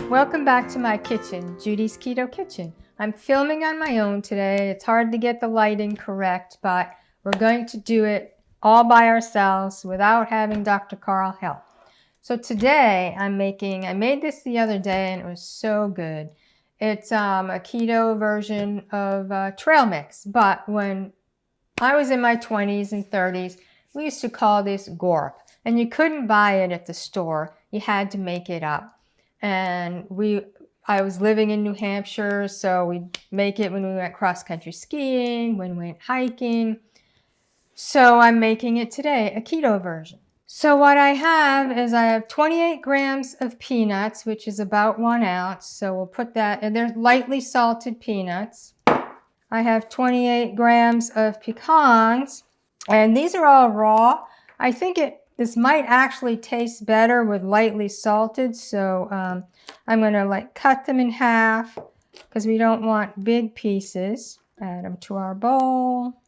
Welcome back to my kitchen, Judy's Keto Kitchen. I'm filming on my own today. It's hard to get the lighting correct, but we're going to do it all by ourselves without having Dr. Carl help. So today I made this the other day and it was so good. It's a keto version of trail mix, but when I was in my 20s and 30s, we used to call this GORP, and you couldn't buy it at the store. You had to make it up. And I was living in New Hampshire, so we'd make it when we went cross-country skiing, when we went hiking. So I'm making it today, a keto version. So what I have 28 grams of peanuts, which is about 1 ounce. So we'll put that, and they're lightly salted peanuts. I have 28 grams of pecans, and these are all raw. I think this might actually taste better with lightly salted, so I'm going to cut them in half because we don't want big pieces. Add them to our bowl.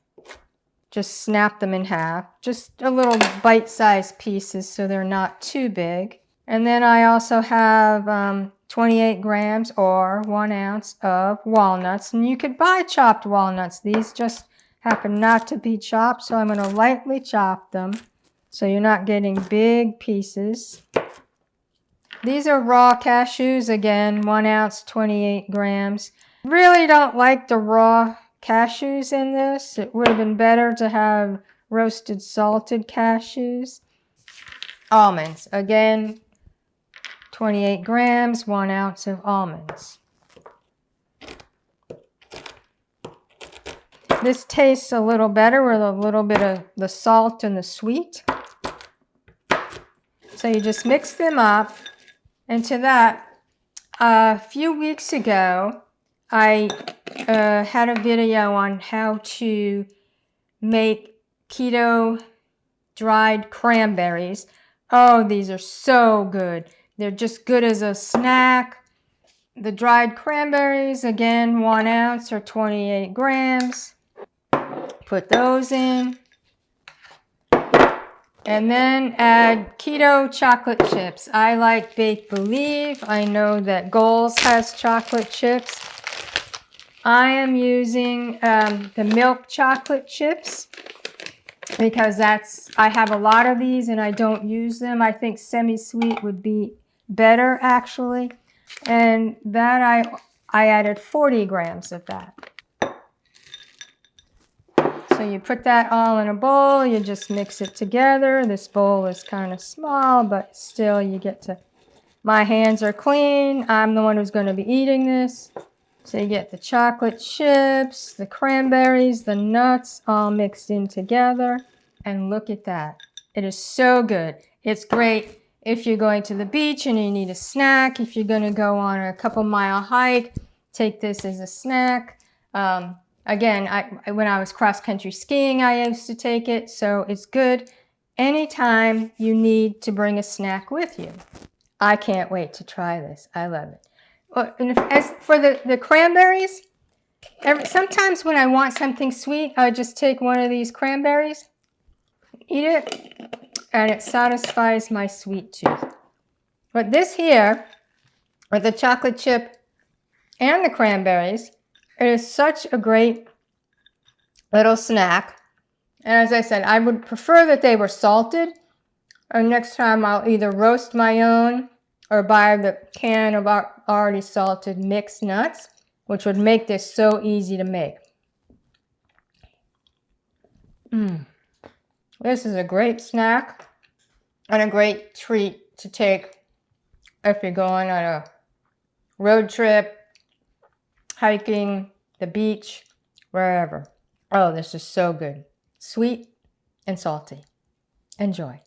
Just snap them in half. Just a little bite-sized pieces so they're not too big. And then I also have 28 grams or 1 ounce of walnuts. And you could buy chopped walnuts. These just happen not to be chopped, so I'm going to lightly chop them so you're not getting big pieces. These are raw cashews, again, 1 ounce, 28 grams. Really don't like the raw cashews in this. It would have been better to have roasted salted cashews. Almonds, again, 28 grams, 1 ounce of almonds. This tastes a little better with a little bit of the salt and the sweet. So you just mix them up. And to that, a few weeks ago, I had a video on how to make keto dried cranberries. Oh, these are so good. They're just good as a snack. The dried cranberries, again, 1 ounce or 28 grams. Put those in. And then add keto chocolate chips. I like Bake Believe. I know that Goals has chocolate chips. I am using the milk chocolate chips because I have a lot of these and I don't use them. I think semi-sweet would be better actually. And that I added 40 grams of that. So you put that all in a bowl, you just mix it together. This bowl is kind of small, but still you get to, my hands are clean. I'm the one who's going to be eating this. So you get the chocolate chips, the cranberries, the nuts all mixed in together. And look at that. It is so good. It's great if you're going to the beach and you need a snack. If you're going to go on a couple-mile hike, take this as a snack. Again, when I was cross-country skiing, I used to take it, so it's good anytime you need to bring a snack with you. I can't wait to try this. I love it. And as for the cranberries, sometimes when I want something sweet, I just take one of these cranberries, eat it, and it satisfies my sweet tooth. But this here, with the chocolate chip and the cranberries, it is such a great little snack. And as I said, I would prefer that they were salted. Or next time I'll either roast my own or buy the can of already salted mixed nuts, which would make this so easy to make. This is a great snack and a great treat to take if you're going on a road trip, hiking, the beach, wherever. Oh, this is so good. Sweet and salty. Enjoy.